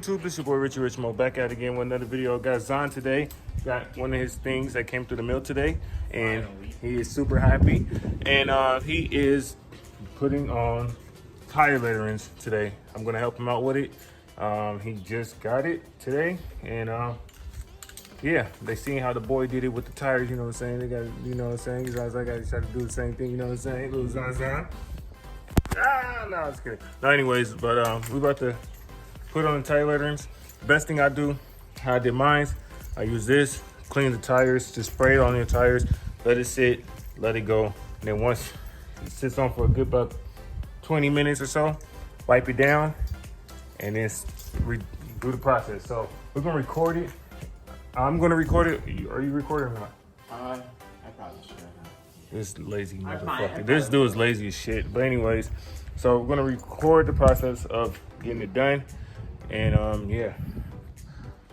YouTube? This is your boy Richie Richmo back at it again with another video. Got Zon today. Got one of his things that came through the mail today, and he is super happy. And he is putting on tire letterings today. I'm gonna help him out with it. He just got it today, and yeah, they seen how the boy did it with the tires. You know what I'm saying? They got, you know what I'm saying? He's like, I gotta try to do the same thing. You know what I'm saying? Little Zon. No, I was kidding. No, anyways, but we about to put on the tire letterings. Best thing I do, how I did mine, I use this, clean the tires, just spray it on your tires, let it sit, let it go. And then once it sits on for a good about 20 minutes or so, wipe it down, and then do the process. So we're gonna record it. I'm gonna record it. Are you recording or not? I probably should. This lazy motherfucker. This dude is lazy as shit. But anyways, so we're gonna record the process of getting it done. And yeah,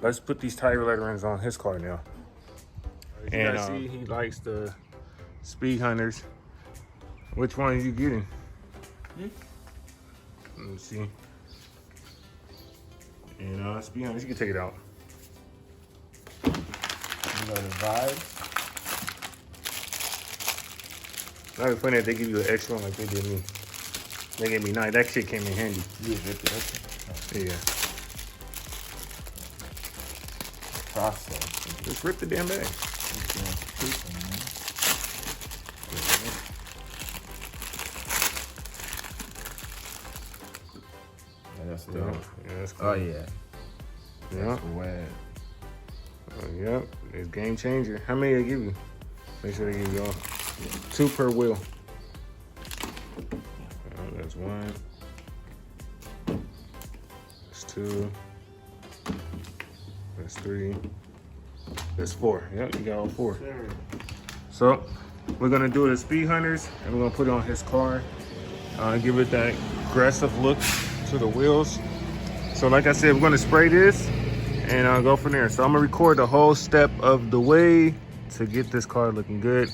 let's put these tire letterings on his car now. As you guys see, he likes the SpeedHunters. Which one are you getting? Let me see. And SpeedHunters, you can take it out. You know the vibe. Not funny that they give you an extra one like they did me. They gave me 9. That shit came in handy. You ripped it. Yeah. Process. Just rip the damn bag. Yeah, that's dope. Yeah, that's cool. Oh yeah. Yeah. Wet. Yep. It's game changer. How many they give you? Make sure they give you all. 2 per wheel. That's 1. That's 2. That's 3. That's 4. Yep, you got all 4. Sure. So we're gonna do it at SpeedHunters, and we're gonna put it on his car. Give it that aggressive look to the wheels. So like I said, we're gonna spray this and go from there. So I'm gonna record the whole step of the way to get this car looking good.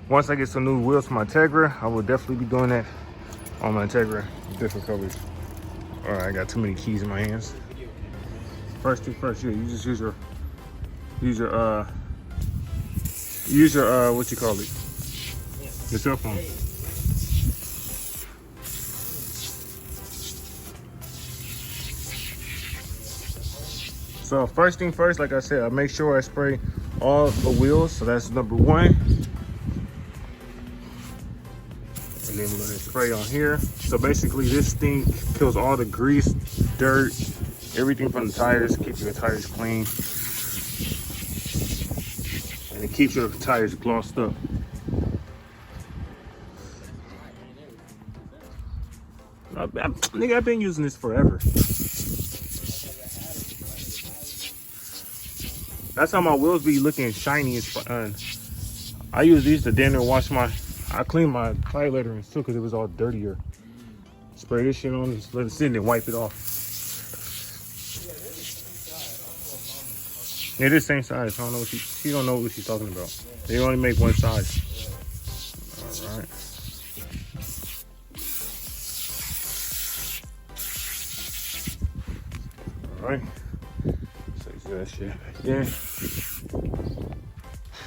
Once I get some new wheels for my Integra, I will definitely be doing that on my Integra, different colors. All right, I got too many keys in my hands. First thing first, yeah, you just use your what you call it? Your cell phone. So first thing first, like I said, I make sure I spray all the wheels. So that's number 1. And then we're gonna spray on here. So basically this thing kills all the grease, dirt, everything from the tires, keeps your tires clean. And it keeps your tires glossed up. Nigga, I've been using this forever. That's how my wheels be looking shiny as fun. I use these to damn near wash I clean my tire letterings too because it was all dirtier. Spray this shit on, just let it sit and then wipe it off. Yeah, this same size. I don't know what she don't know what she's talking about. They only make one size. All right. All right. So that shit. Yeah.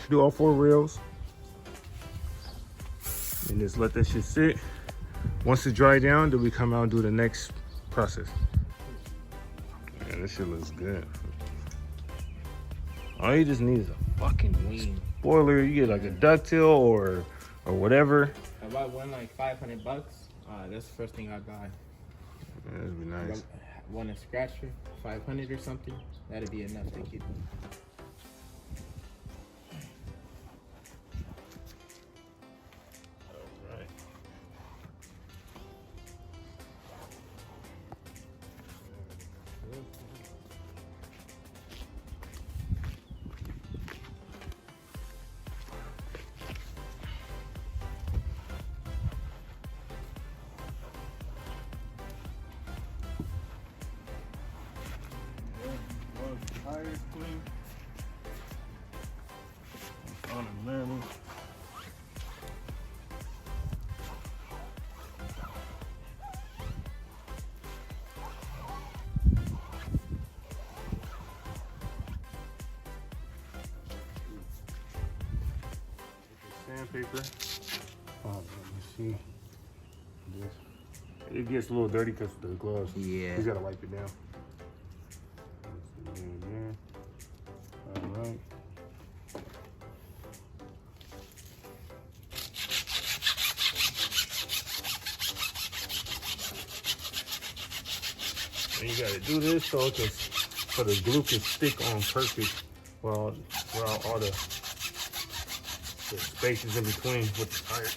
Do all 4 rails. And just let that shit sit. Once it dry down, then we come out and do the next process. Yeah, this shit looks good. All you just need is a fucking spoiler. You get like a ducktail or whatever. I bought one like $500. That's the first thing I buy. Yeah, that'd be nice. Want a scratcher, 500 or something. That'd be enough to keep them. Tires clean. On the level. paper. Let me see. This. It gets a little dirty because of the gloves. Yeah. You gotta wipe it down. All right. And you gotta do this so the glue can stick on perfect while all the spaces in between with the tire.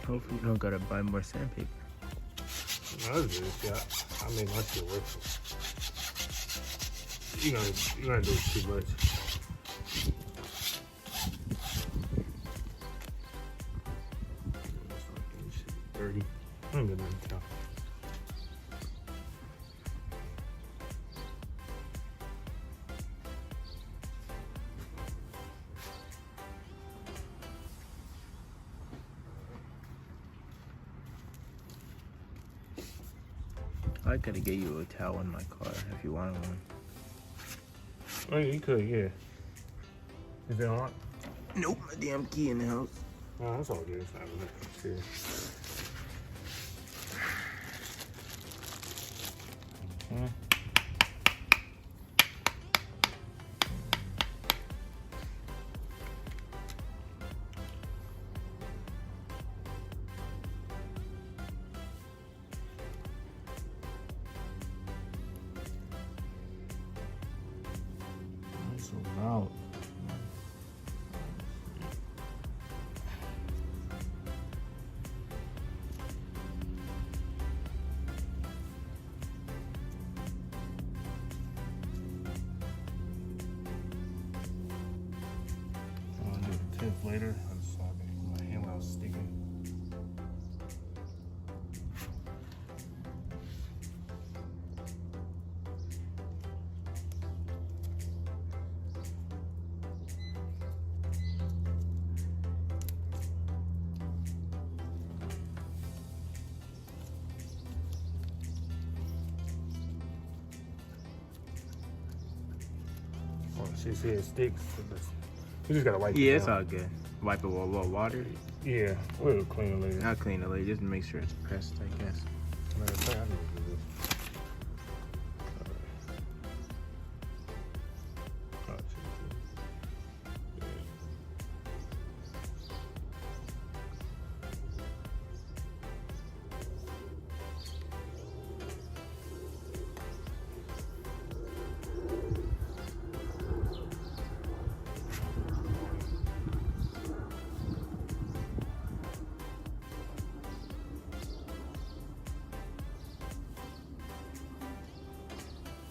Hopefully you don't gotta buy more sandpaper. No, that's good. Yeah, I made my shit work. You gonna do too much. Dirty. I ain't gonna tell. I could get you a towel in my car if you wanted one. Oh, yeah, you could, yeah. Is it on? Nope, my damn key in the house. Oh, that's all good. It's not really serious. So loud. I'll do the tip later. I'm just my hand while I was sticking. Oh, see it sticks. You just gotta wipe it. Yeah, down. it's all good. Wipe it with a little water. Yeah, we'll clean it later. I'll clean it later just to make sure it's pressed, I guess. Matter of fact, I need to do this. Oh, shit.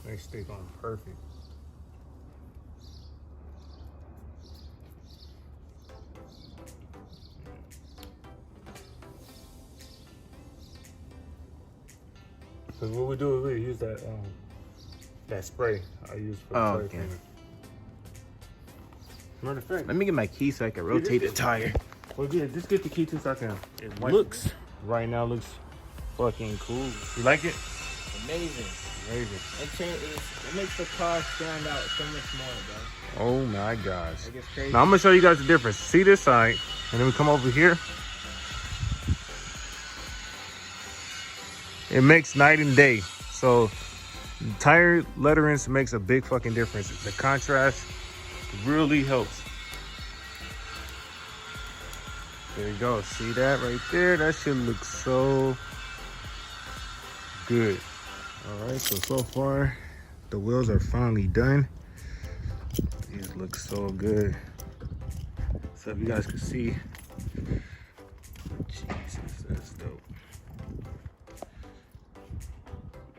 They stick on perfect. Because what we do is we use that spray I use for the tire okay. cleaner. Matter of fact, Let me get my key so I can rotate the tire. well, yeah, just get the key too so I can. It looks Right now looks fucking cool. You like it? amazing. Amazing. It makes the car stand out so much more, bro. Oh my gosh. It gets crazy. Now I'm gonna show you guys the difference. See this side, and then we come over here. It makes night and day. So tire letterings makes a big fucking difference. The contrast really helps. There you go. See that right there? That shit looks so good. All right, so far the wheels are finally done. These look so good. So if you guys can see, Jesus, that's dope.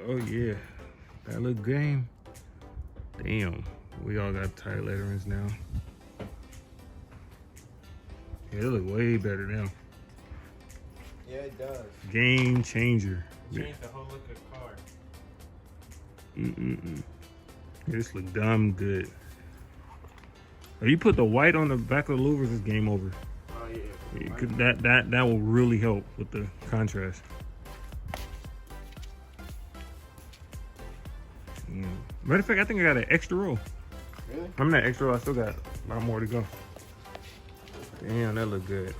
Oh yeah, that look game. Damn, we all got tire letterings now. Yeah, it look way better now. Yeah, it does. Game changer. Change the whole look of the car. This look dumb good. If you put the white on the back of the louvers, it's game over. Oh yeah. That will really help with the contrast. Matter of fact, I think I got an extra roll. Really? I'm not extra roll. I still got a lot more to go. Damn, that look good.